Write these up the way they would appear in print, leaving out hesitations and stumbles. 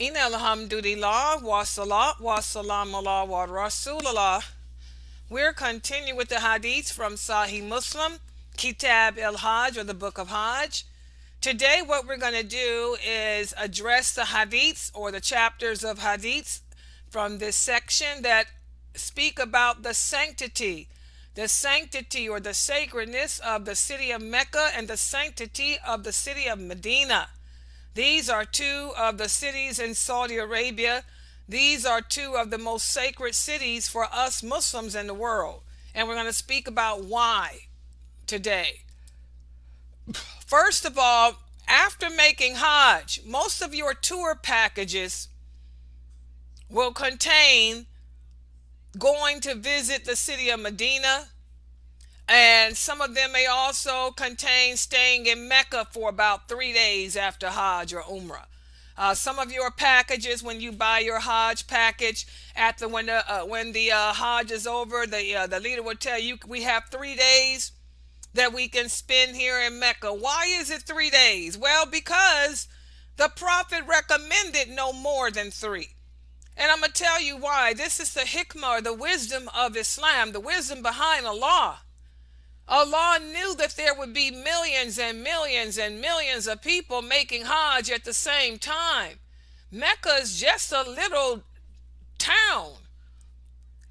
In alhamdulillah wa salat wa salam ala wa rasulullah. We're continuing with the hadith from Sahih Muslim, Kitab el Hajj, or the Book of Hajj. Today, what we're going to do is address the hadiths or the chapters of hadiths from this section that speak about the sanctity or the sacredness of the city of Mecca and the sanctity of the city of Medina. These are two of the cities in Saudi Arabia. These are two of the most sacred cities for us Muslims in the world. And we're going to speak about why today. First of all, after making Hajj, most of your tour packages will contain going to visit the city of Medina, and some of them may also contain staying in Mecca for about 3 days after Hajj or Umrah. Some of your packages, when you buy your Hajj package, when the Hajj is over, the leader will tell you we have 3 days that we can spend here in Mecca. Why is it 3 days? Well, because the Prophet recommended no more than three. And I'm going to tell you why. This is the hikmah, or the wisdom of Islam, the wisdom behind Allah. Allah knew that there would be millions and millions and millions of people making Hajj at the same time. Mecca is just a little town.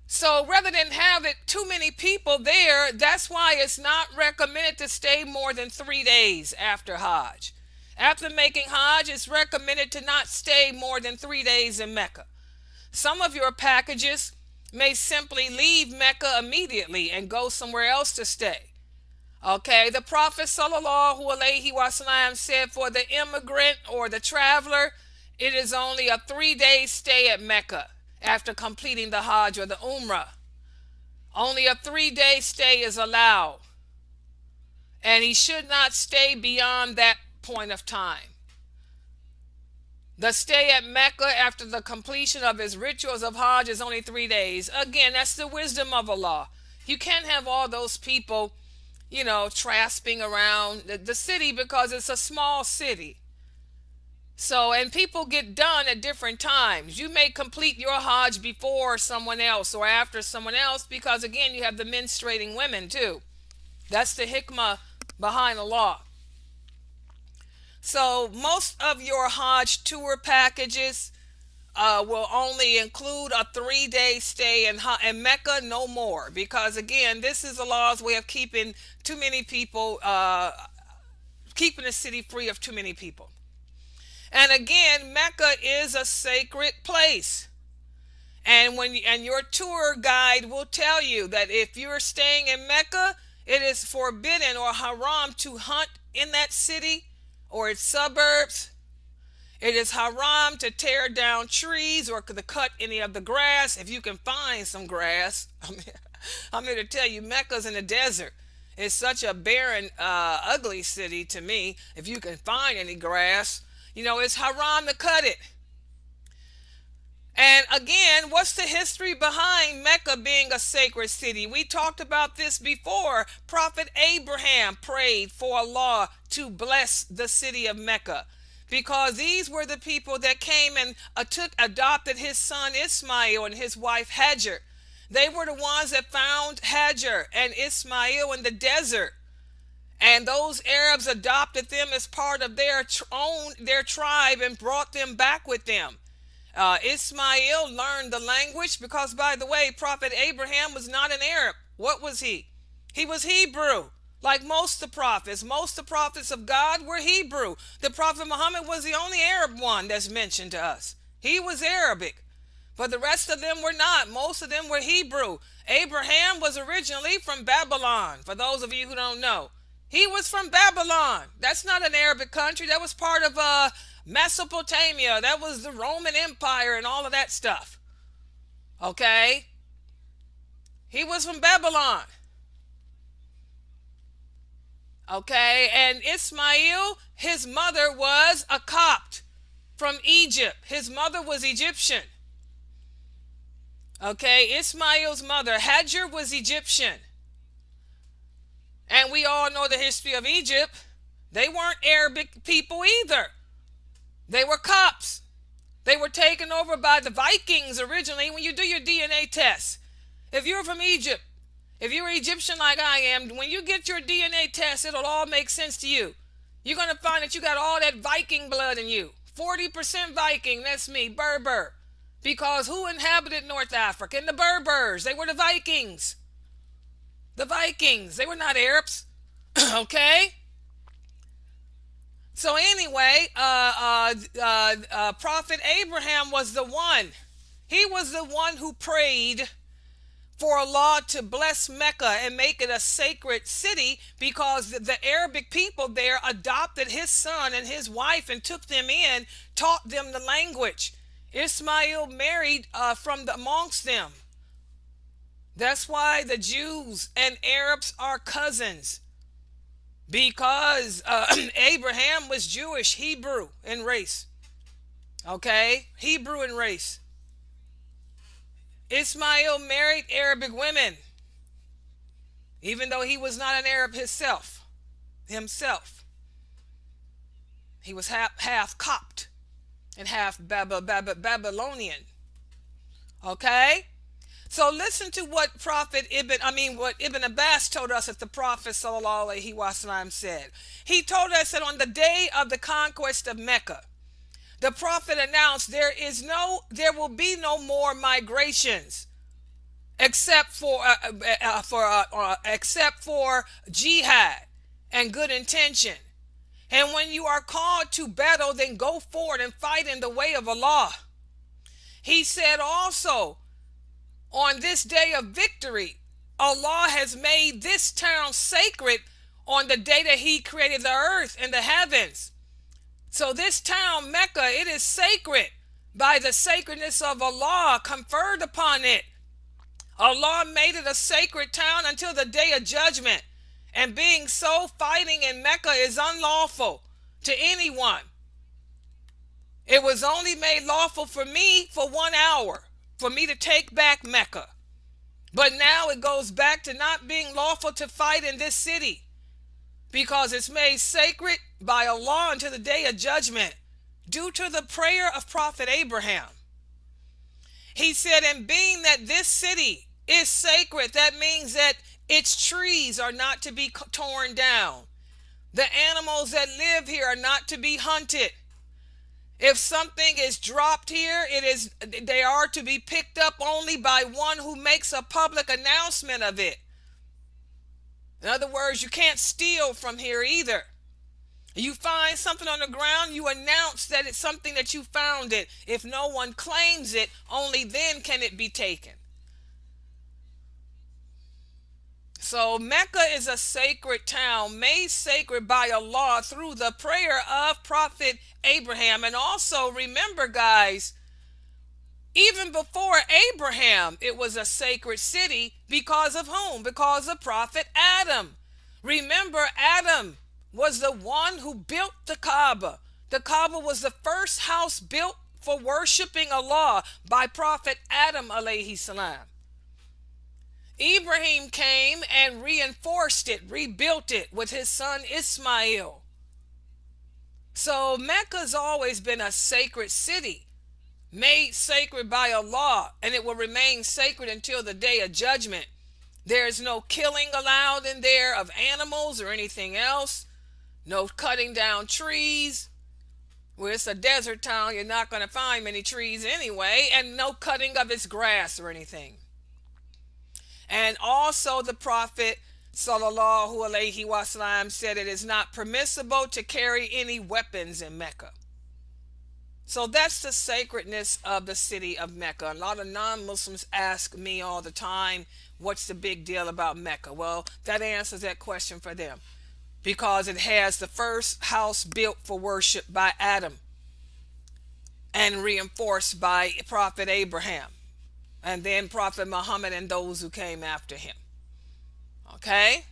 So rather than have it too many people there, that's why it's not recommended to stay more than 3 days after Hajj. After making Hajj, it's recommended to not stay more than 3 days in Mecca. Some of your packages may simply leave Mecca immediately and go somewhere else to stay. Okay, the Prophet sallallahu alaihi wasallam said for the immigrant or the traveler, it is only a 3 day stay at Mecca after completing the Hajj or the Umrah. Only a 3 day stay is allowed. And he should not stay beyond that point of time. The stay at Mecca after the completion of his rituals of Hajj is only 3 days. Again, that's the wisdom of Allah. You can't have all those people, trasping around the city because it's a small city. So, and people get done at different times. You may complete your Hajj before someone else or after someone else because, again, you have the menstruating women too. That's the hikmah behind the law. So, most of your Hajj tour packages will only include a 3 day stay in Mecca, no more. Because, again, this is Allah's way of keeping too many people, keeping the city free of too many people. And again, Mecca is a sacred place. And your tour guide will tell you that if you're staying in Mecca, it is forbidden or haram to hunt in that city or its suburbs. It is haram to tear down trees or to cut any of the grass if you can find some grass. I'm here to tell you, Mecca's in the desert. It's such a barren, ugly city to me. If you can find any grass, it's haram to cut it. And again, what's the history behind Mecca being a sacred city? We talked about this before. Prophet Abraham prayed for Allah to bless the city of Mecca because these were the people that came and adopted his son Ismail and his wife Hajar. They were the ones that found Hajar and Ismail in the desert. And those Arabs adopted them as part of their tribe and brought them back with them. Ismail learned the language because, by the way, Prophet Abraham was not an Arab. What was he? He was Hebrew, like most of the prophets. Most of the prophets of God were Hebrew. The Prophet Muhammad was the only Arab one that's mentioned to us. He was Arabic, but the rest of them were not. Most of them were Hebrew. Abraham was originally from Babylon, for those of you who don't know. He was from Babylon. That's not an Arabic country. That was part of Mesopotamia. That was the Roman Empire and all of that stuff. Okay? He was from Babylon. Okay? And Ismail, his mother was a Copt from Egypt. His mother was Egyptian. Okay? Ismail's mother, Hajar, was Egyptian. And we all know the history of Egypt. They weren't Arabic people either. They were Copts. They were were taken over by the Vikings originally. When you do your DNA test, if you're from Egypt, if you're Egyptian like I am, when you get your DNA test, it'll all make sense to you. You're going to find that you got all that Viking blood in you. 40% Viking, that's me, Berber. Because who inhabited North Africa? And the Berbers, they were the Vikings. The Vikings, they were not Arabs. Okay? So anyway, Prophet Abraham was the one. He was the one who prayed for Allah to bless Mecca and make it a sacred city, because the Arabic people there adopted his son and his wife and took them in, taught them the language. Ismail married from amongst them. That's why the Jews and Arabs are cousins, because Abraham was Jewish, Hebrew in race. Okay? Hebrew in race. Ismail married Arabic women, even though he was not an Arab himself. He was half Copt and half Babylonian. Okay? So listen to what what Ibn Abbas told us that the Prophet sallallahu alaihi wasallam said. He told us that on the day of the conquest of Mecca, the Prophet announced there will be no more migrations except for jihad and good intention. And when you are called to battle, then go forward and fight in the way of Allah. He said also, on this day of victory, Allah has made this town sacred on the day that He created the earth and the heavens. So this town, Mecca, it is sacred by the sacredness of Allah conferred upon it. Allah made it a sacred town until the day of judgment. And being so, fighting in Mecca is unlawful to anyone. It was only made lawful for me for 1 hour, for me to take back Mecca. But now it goes back to not being lawful to fight in this city, because it's made sacred by Allah until the day of judgment, due to the prayer of Prophet Abraham. He said, and being that this city is sacred, that means that its trees are not to be torn down. The animals that live here are not to be hunted. If something is dropped here, they are to be picked up only by one who makes a public announcement of it. In other words, you can't steal from here either. You find something on the ground, you announce that it's something that you found it. If no one claims it, only then can it be taken. So Mecca is a sacred town made sacred by Allah through the prayer of Prophet Abraham. And also remember, guys, even before Abraham, it was a sacred city because of whom? Because of Prophet Adam. Remember, Adam was the one who built the Kaaba. The Kaaba was the first house built for worshiping Allah by Prophet Adam alayhi salam. Ibrahim came and reinforced it, rebuilt it with his son Ismail. So Mecca's always been a sacred city, made sacred by Allah, and it will remain sacred until the day of judgment. There is no killing allowed in there of animals or anything else. No cutting down trees. Well, it's a desert town, you're not going to find many trees anyway, and no cutting of its grass or anything. And also the Prophet sallallahu alaihi wasallam said it is not permissible to carry any weapons in Mecca. So that's the sacredness of the city of Mecca. A lot of non-Muslims ask me all the time, what's the big deal about Mecca? Well, that answers that question for them, because it has the first house built for worship by Adam and reinforced by Prophet Abraham, and then Prophet Muhammad and those who came after him. Okay?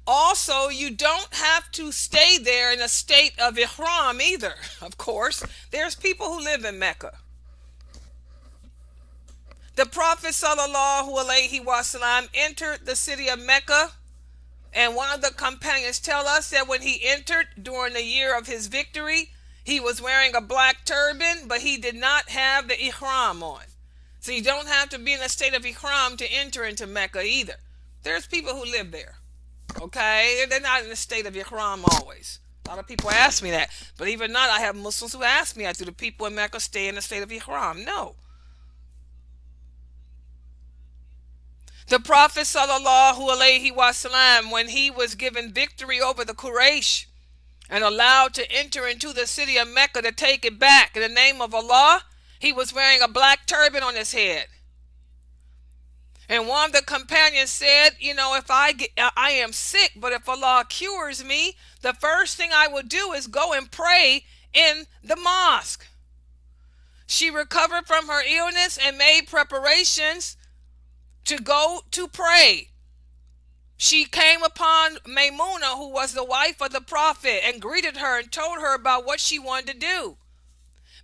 Also, you don't have to stay there in a state of ihram either, of course. There's people who live in Mecca. The Prophet sallallahu alaihi wasallam entered the city of Mecca, and one of the companions tell us that when he entered during the year of his victory, He was wearing a black turban, but he did not have the ihram on. So you don't have to be in a state of ihram to enter into Mecca either. There's people who live there. Okay? They're not in a state of ihram always. A lot of people ask me that. But even not, I have Muslims who ask me that. Do the people in Mecca stay in a state of ihram? No. The Prophet sallallahu alaihi wasallam, when he was given victory over the Quraysh and allowed to enter into the city of Mecca to take it back in the name of Allah, he was wearing a black turban on his head. And one of the companions said, if I am sick, but if Allah cures me, the first thing I will do is go and pray in the mosque. She recovered from her illness and made preparations to go to pray. She came upon Maymuna, who was the wife of the Prophet, and greeted her and told her about what she wanted to do.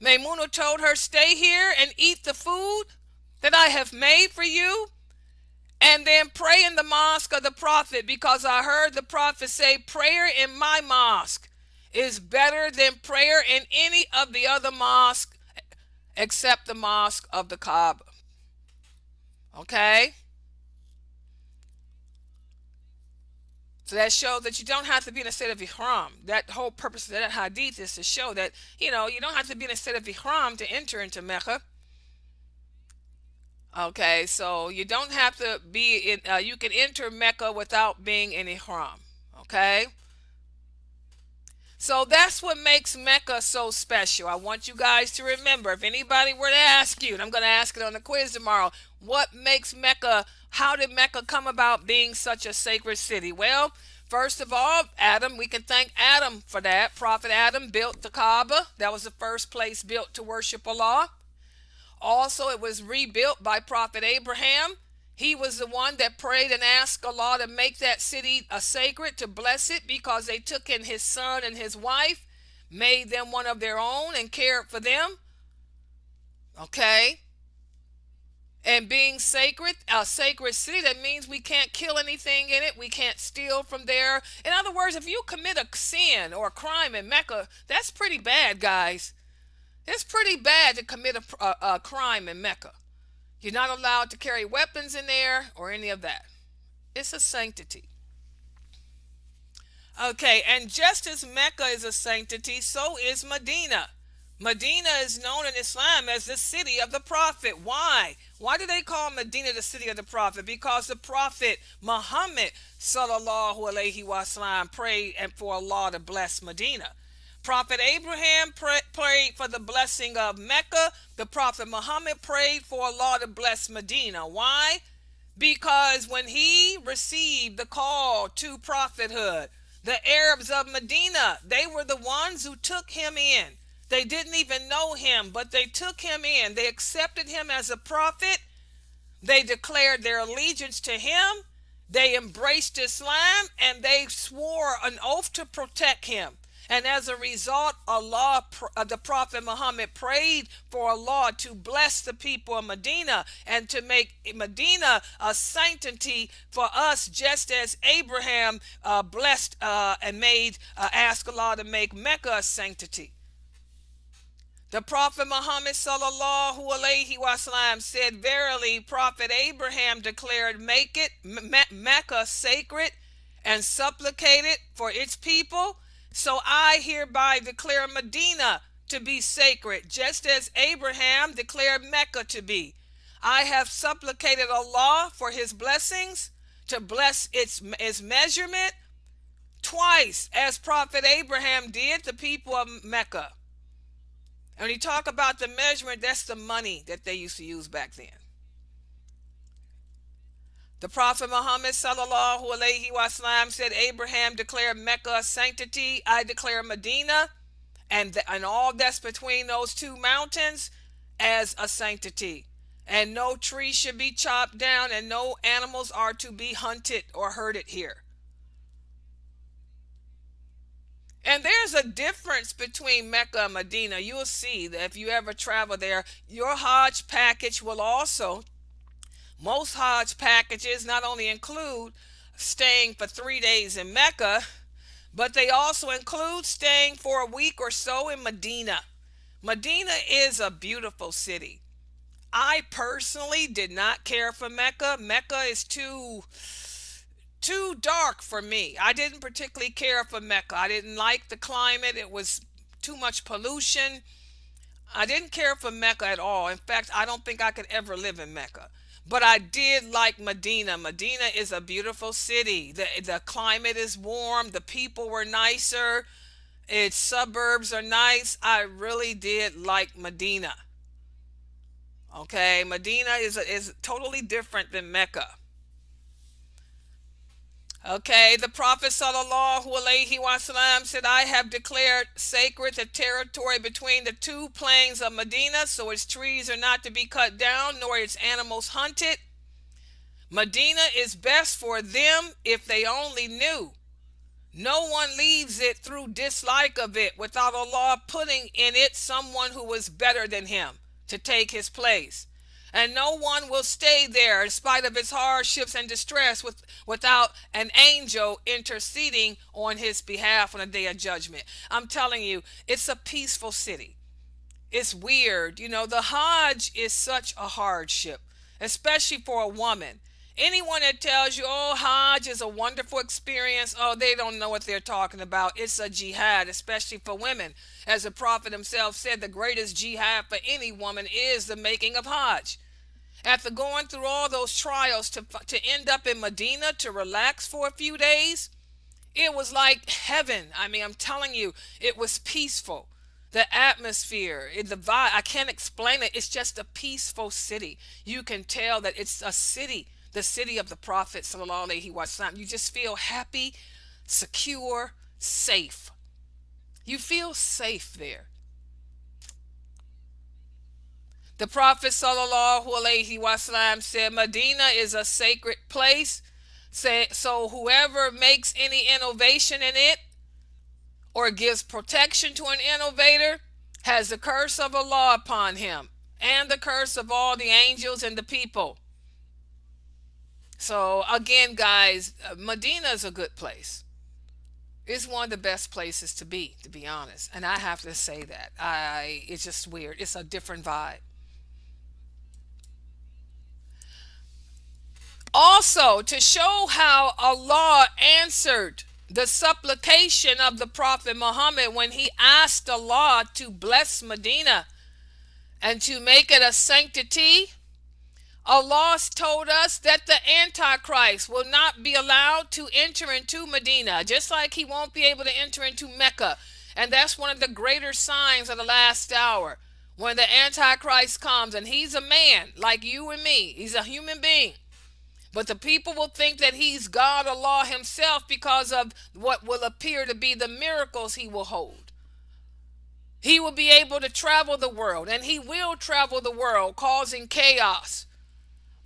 Maymuna told her, stay here and eat the food that I have made for you, and then pray in the mosque of the Prophet, because I heard the Prophet say, prayer in my mosque is better than prayer in any of the other mosques except the mosque of the Kaaba. Okay? So that shows that you don't have to be in a state of ihram. That whole purpose of that hadith is to show that, you don't have to be in a state of ihram to enter into Mecca. Okay, so you don't have to be in, you can enter Mecca without being in ihram. Okay? So that's what makes Mecca so special. I want you guys to remember, if anybody were to ask you, and I'm going to ask it on the quiz tomorrow, what makes Mecca, how did Mecca come about being such a sacred city? Well, first of all, Adam, we can thank Adam for that. Prophet Adam built the Kaaba. That was the first place built to worship Allah. Also, it was rebuilt by Prophet Abraham. He was the one that prayed and asked Allah to make that city a sacred, to bless it, because they took in his son and his wife, made them one of their own, and cared for them. Okay? And being sacred, a sacred city, that means we can't kill anything in it. We can't steal from there. In other words, if you commit a sin or a crime in Mecca, that's pretty bad, guys. It's pretty bad to commit a crime in Mecca. You're not allowed to carry weapons in there or any of that. It's a sanctity. Okay, and just as Mecca is a sanctity, so is Medina. Medina is known in Islam as the city of the Prophet. Why? Why do they call Medina the city of the Prophet? Because the Prophet Muhammad sallallahu alaihi wasallam prayed and for Allah to bless Medina. Prophet Abraham prayed for the blessing of Mecca. The Prophet Muhammad prayed for Allah to bless Medina. Why? Because when he received the call to prophethood, the Arabs of Medina, they were the ones who took him in. They didn't even know him, but they took him in. They accepted him as a prophet. They declared their allegiance to him. They embraced Islam, and they swore an oath to protect him. And as a result, the Prophet Muhammad prayed for Allah to bless the people of Medina and to make Medina a sanctity for us, just as Abraham blessed and asked Allah to make Mecca a sanctity. The Prophet Muhammad sallallahu alaihi wasallam said, verily, Prophet Abraham declared Mecca sacred and supplicated for its people. So I hereby declare Medina to be sacred, just as Abraham declared Mecca to be. I have supplicated Allah for his blessings, to bless its measurement twice, as Prophet Abraham did the people of Mecca. And when you talk about the measurement, that's the money that they used to use back then. The Prophet Muhammad sallallahu alaihi wasallam said, Abraham declared Mecca a sanctity. I declare Medina and all that's between those two mountains as a sanctity. And no tree should be chopped down, and no animals are to be hunted or herded here. And there's a difference between Mecca and Medina. You'll see that if you ever travel there, your Hajj package will also, most Hajj packages not only include staying for 3 days in Mecca, but they also include staying for a week or so in Medina. Medina is a beautiful city. I personally did not care for Mecca. Mecca is too dark for me. I didn't particularly care for Mecca. I didn't like the climate. It was too much pollution. I didn't care for Mecca at all. In fact, I don't think I could ever live in Mecca. But I did like Medina. Medina is a beautiful city. The climate is warm. The people were nicer. Its suburbs are nice. I really did like Medina. Okay, Medina is totally different than Mecca. Okay, the Prophet sallallahu alaihi wasallam said, I have declared sacred the territory between the two plains of Medina, so its trees are not to be cut down, nor its animals hunted. Medina is best for them if they only knew. No one leaves it through dislike of it without Allah putting in it someone who was better than him to take his place. And no one will stay there in spite of its hardships and distress without an angel interceding on his behalf on the day of judgment. I'm telling you, it's a peaceful city. It's weird. You know, the Hajj is such a hardship, especially for a woman. Anyone that tells you, oh, Hajj is a wonderful experience, oh, they don't know what they're talking about. It's a jihad, especially for women. As the Prophet himself said, the greatest jihad for any woman is the making of Hajj. After going through all those trials to end up in Medina to relax for a few days, it was like heaven. I mean, I'm telling you, it was peaceful. The atmosphere, the vibe, I can't explain it. It's just a peaceful city. You can tell that it's a city, the city of the Prophet sallallahu alaihi wasallam. You just feel happy, secure, safe. You feel safe there. The Prophet sallallahu alaihi wasallam said, Medina is a sacred place. So whoever makes any innovation in it or gives protection to an innovator has the curse of Allah upon him and the curse of all the angels and the people. So again, guys, Medina is a good place. It's one of the best places to be honest. And I have to say that. It's just weird. It's a different vibe. Also, to show how Allah answered the supplication of the Prophet Muhammad when he asked Allah to bless Medina and to make it a sanctity, Allah told us that the Antichrist will not be allowed to enter into Medina, just like he won't be able to enter into Mecca. And that's one of the greater signs of the last hour. When the Antichrist comes, and he's a man like you and me, he's a human being. But the people will think that he's God, Allah himself, because of what will appear to be the miracles he will hold. He will be able to travel the world, and he will travel the world, causing chaos.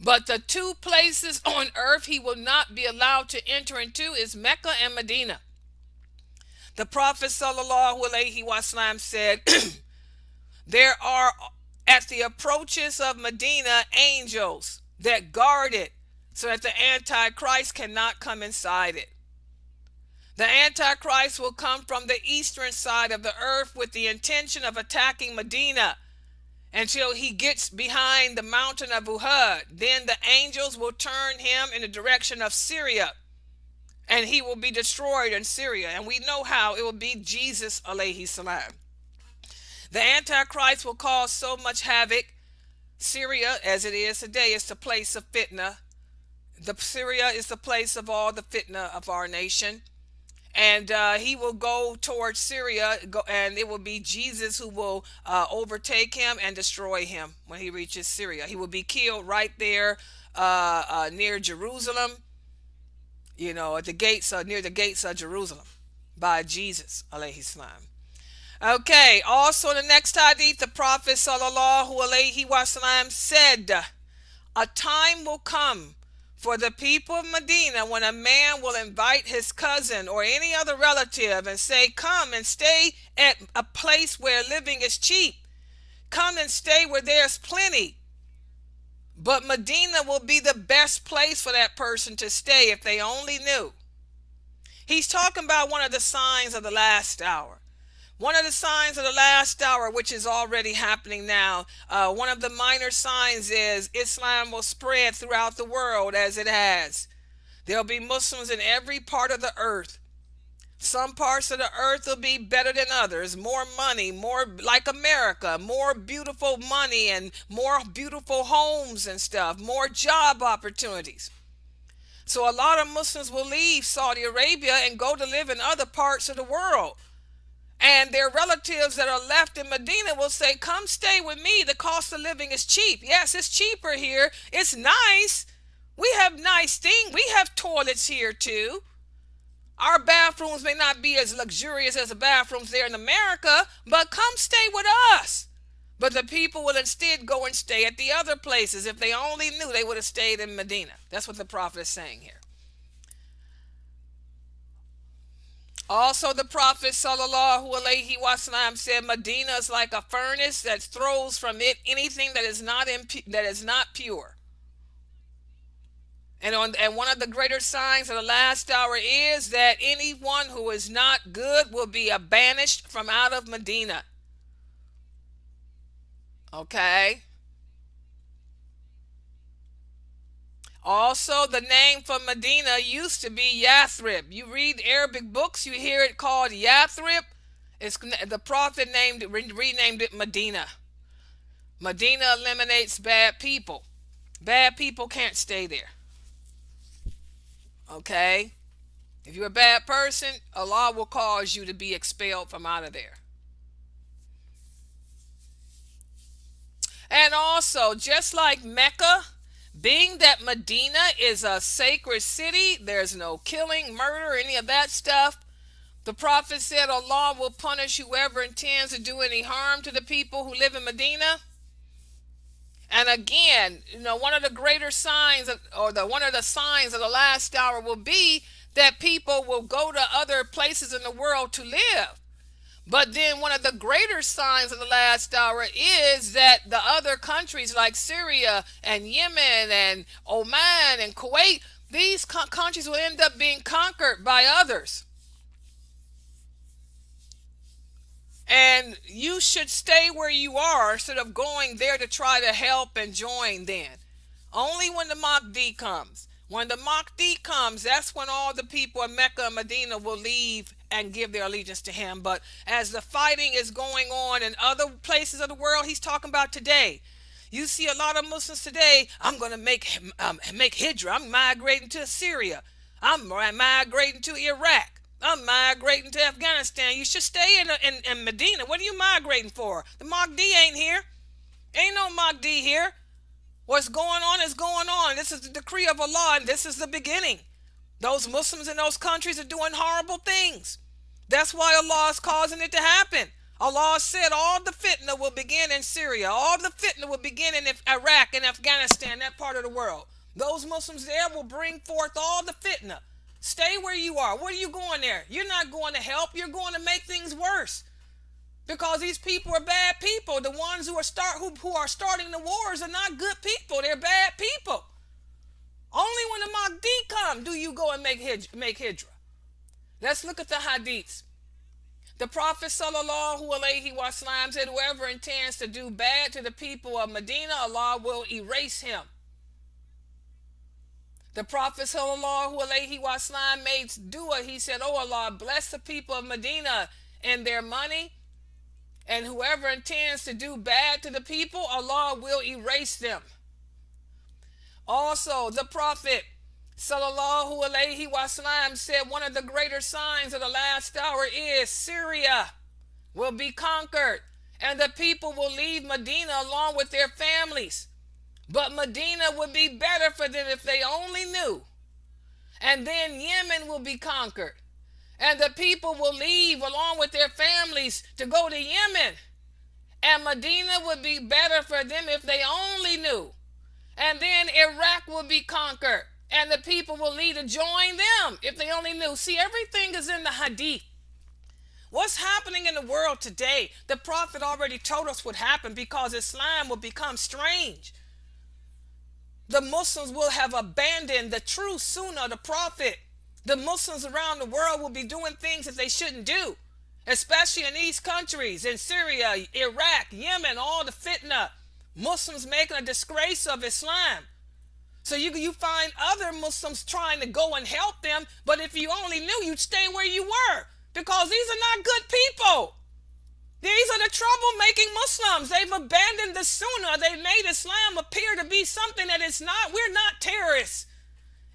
But the two places on earth he will not be allowed to enter into is Mecca and Medina. The Prophet sallallahu alaihi wasallam said, there are at the approaches of Medina angels that guard it, so that the Antichrist cannot come inside it. The Antichrist will come from the eastern side of the earth with the intention of attacking Medina until he gets behind the mountain of Uhud. Then the angels will turn him in the direction of Syria, and he will be destroyed in Syria. And we know how it will be Jesus alayhi salam. The Antichrist will cause so much havoc. Syria, as it is today, is the place of fitna. Syria is the place of all the fitna of our nation. And he will go towards Syria, and it will be Jesus who will overtake him and destroy him when he reaches Syria. He will be killed right there near Jerusalem, you know, at the gates, near the gates of Jerusalem by Jesus, alayhi salam. Okay, also in the next hadith, the Prophet sallallahu alaihi wasallam said, a time will come for the people of Medina when a man will invite his cousin or any other relative and say, come and stay at a place where living is cheap. Come and stay where there's plenty. But Medina will be the best place for that person to stay if they only knew. He's talking about one of the signs of the last hour. One of the signs of the last hour, which is already happening now, one of the minor signs is Islam will spread throughout the world as it has. There'll be Muslims in every part of the earth. Some parts of the earth will be better than others. More money, more like America, more beautiful money and more beautiful homes and stuff, more job opportunities. So a lot of Muslims will leave Saudi Arabia and go to live in other parts of the world. And their relatives that are left in Medina will say, come stay with me. The cost of living is cheap. Yes, it's cheaper here. It's nice. We have nice things. We have toilets here too. Our bathrooms may not be as luxurious as the bathrooms there in America, but come stay with us. But the people will instead go and stay at the other places. If they only knew, they would have stayed in Medina. That's what the prophet is saying here. Also, the Prophet sallallahu alaihi wasallam said, Medina is like a furnace that throws from it anything that is not pure. And one of the greater signs of the last hour is that anyone who is not good will be banished from out of Medina. Okay. Also, the name for Medina used to be Yathrib. You read Arabic books, you hear it called Yathrib. The Prophet renamed it Medina. Medina eliminates bad people. Bad people can't stay there. Okay? If you're a bad person, Allah will cause you to be expelled from out of there. And also, just like Mecca, being that Medina is a sacred city, there's no killing, murder, any of that stuff. The Prophet said Allah will punish whoever intends to do any harm to the people who live in Medina. And again, one of the greater signs one of the signs of the last hour will be that people will go to other places in the world to live. But then one of the greater signs of the last hour is that the other countries like Syria and Yemen and Oman and Kuwait, these countries will end up being conquered by others. And you should stay where you are instead of going there to try to help and join then. Only when the Mahdi comes. When the Mahdi comes, that's when all the people in Mecca and Medina will leave and give their allegiance to him. But as the fighting is going on in other places of the world, he's talking about today. You see a lot of Muslims today, I'm going to make hijrah. I'm migrating to Syria. I'm migrating to Iraq. I'm migrating to Afghanistan. You should stay in Medina. What are you migrating for? The Mahdi ain't here. Ain't no Mahdi here. What's going on is going on. This is the decree of Allah, and this is the beginning. Those Muslims in those countries are doing horrible things. That's why Allah is causing it to happen. Allah said all the fitna will begin in Syria. All the fitna will begin in Iraq and Afghanistan, that part of the world. Those Muslims there will bring forth all the fitna. Stay where you are. What are you going there? You're not going to help. You're going to make things worse. Because these people are bad people. The ones who are starting the wars are not good people. They're bad people. Only when the Mahdi come do you go and make hijrah. Let's look at the hadiths. The Prophet sallallahu alaihi wasallam said, whoever intends to do bad to the people of Medina, Allah will erase him. The Prophet sallallahu alaihi wasallam made dua. He said, oh Allah, bless the people of Medina and their money. And whoever intends to do bad to the people, Allah will erase them. Also, the Prophet sallallahu alaihi wasallam said one of the greater signs of the last hour is Syria will be conquered and the people will leave Medina along with their families. But Medina would be better for them if they only knew. And then Yemen will be conquered. And the people will leave along with their families to go to Yemen. And Medina would be better for them if they only knew. And then Iraq will be conquered. And the people will leave to join them if they only knew. See, everything is in the hadith. What's happening in the world today? The Prophet already told us what happened because Islam will become strange. The Muslims will have abandoned the true Sunnah of the Prophet. the Muslims around the world will be doing things that they shouldn't do, especially in these countries, in Syria, Iraq, Yemen, all the fitna. Muslims making a disgrace of Islam. So you find other Muslims trying to go and help them, but if you only knew, you'd stay where you were, because these are not good people. These are the troublemaking Muslims. They've abandoned the Sunnah. They've made Islam appear to be something that it's not. We're not terrorists.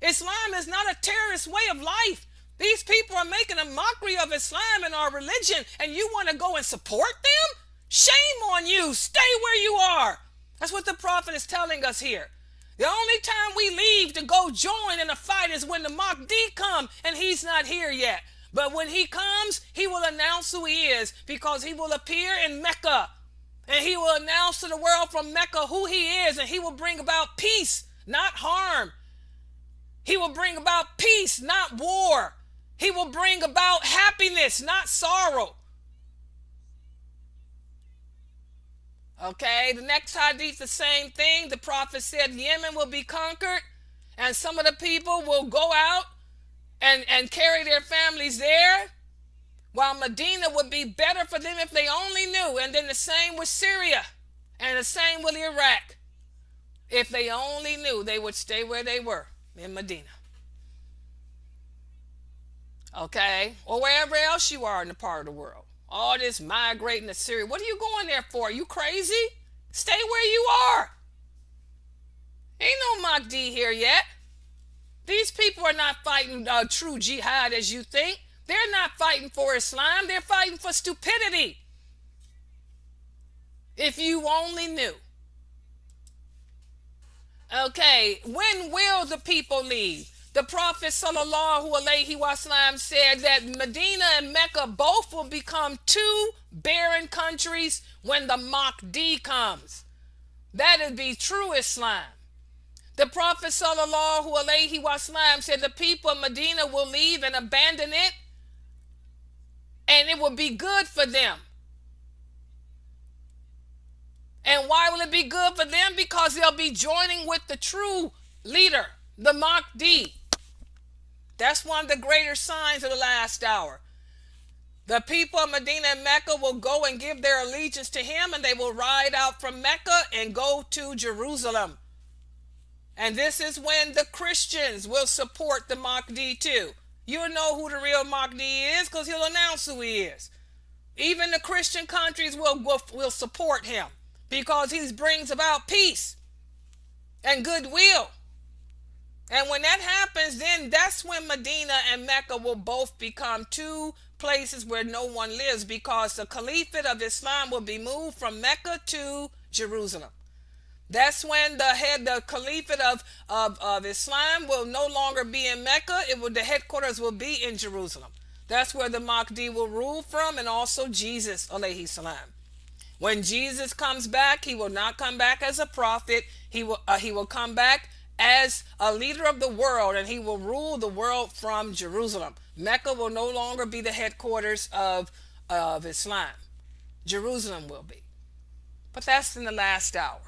Islam is not a terrorist way of life. These people are making a mockery of Islam and our religion, and you want to go and support them? Shame on you. Stay where you are. That's what the Prophet is telling us here. The only time we leave to go join in a fight is when the Mahdi comes, and he's not here yet. But when he comes, he will announce who he is, because he will appear in Mecca. And he will announce to the world from Mecca who he is, and he will bring about peace, not harm. He will bring about peace, not war. He will bring about happiness, not sorrow. Okay, the next hadith, the same thing. The Prophet said Yemen will be conquered, and some of the people will go out and carry their families there, while Medina would be better for them if they only knew. And then the same with Syria, and the same with Iraq. If they only knew, they would stay where they were, in Medina. Okay, or wherever else you are in the part of the world. All this migrating to Syria. What are you going there for? Are you crazy? Stay where you are. Ain't no Mahdi here yet. These people are not fighting true jihad as you think. They're not fighting for Islam. They're fighting for stupidity. If you only knew. Okay, when will the people leave? The Prophet ﷺ said that Medina and Mecca both will become two barren countries when the Mahdi comes. That would be true Islam. The Prophet ﷺ said the people of Medina will leave and abandon it, and it will be good for them. And why will it be good for them? Because they'll be joining with the true leader, the Mahdi. That's one of the greater signs of the last hour. The people of Medina and Mecca will go and give their allegiance to him, and they will ride out from Mecca and go to Jerusalem. And this is when the Christians will support the Mahdi too. You'll know who the real Mahdi is because he'll announce who he is. Even the Christian countries will support him because he brings about peace and goodwill. And when that happens, then that's when Medina and Mecca will both become two places where no one lives, because the Caliphate of Islam will be moved from Mecca to Jerusalem. That's when the Caliphate of Islam will no longer be in Mecca. The headquarters will be in Jerusalem. That's where the Mahdi will rule from, and also Jesus alayhi salam. When Jesus comes back, he will not come back as a prophet. He will come back as a leader of the world, and he will rule the world from Jerusalem. Mecca will no longer be the headquarters of Islam. Jerusalem will be. But that's in the last hour.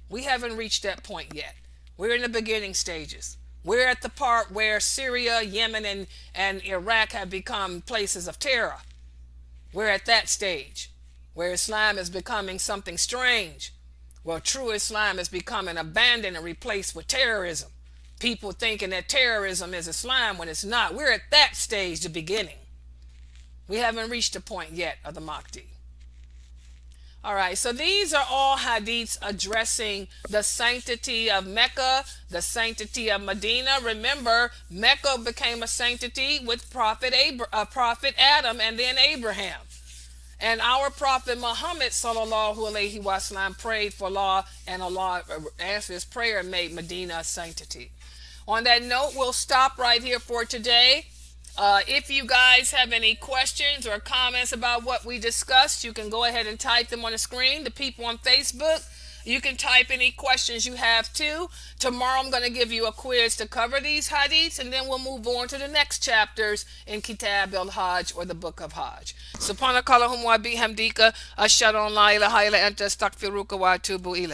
We haven't reached that point yet. We're in the beginning stages. We're at the part where Syria, Yemen, and Iraq have become places of terror. We're at that stage where Islam is becoming something strange. Well, true Islam is becoming abandoned and replaced with terrorism. People thinking that terrorism is Islam when it's not. We're at that stage, the beginning. We haven't reached the point yet of the Mahdi. All right, so these are all hadiths addressing the sanctity of Mecca, the sanctity of Medina. Remember, Mecca became a sanctity with Prophet Adam and then Abraham. And our Prophet Muhammad ﷺ prayed for Allah, and Allah answered his prayer and made Medina a sanctity. On that note, we'll stop right here for today. If you guys have any questions or comments about what we discussed, you can go ahead and type them on the screen. The people on Facebook, you can type any questions you have too. Tomorrow I'm going to give you a quiz to cover these hadiths, and then we'll move on to the next chapters in Kitab al-Hajj, or the Book of Hajj. Subhanakallahumma wa bihamdika ashhadu an la ilaha illa anta astaghfiruka wa atubu ilayk.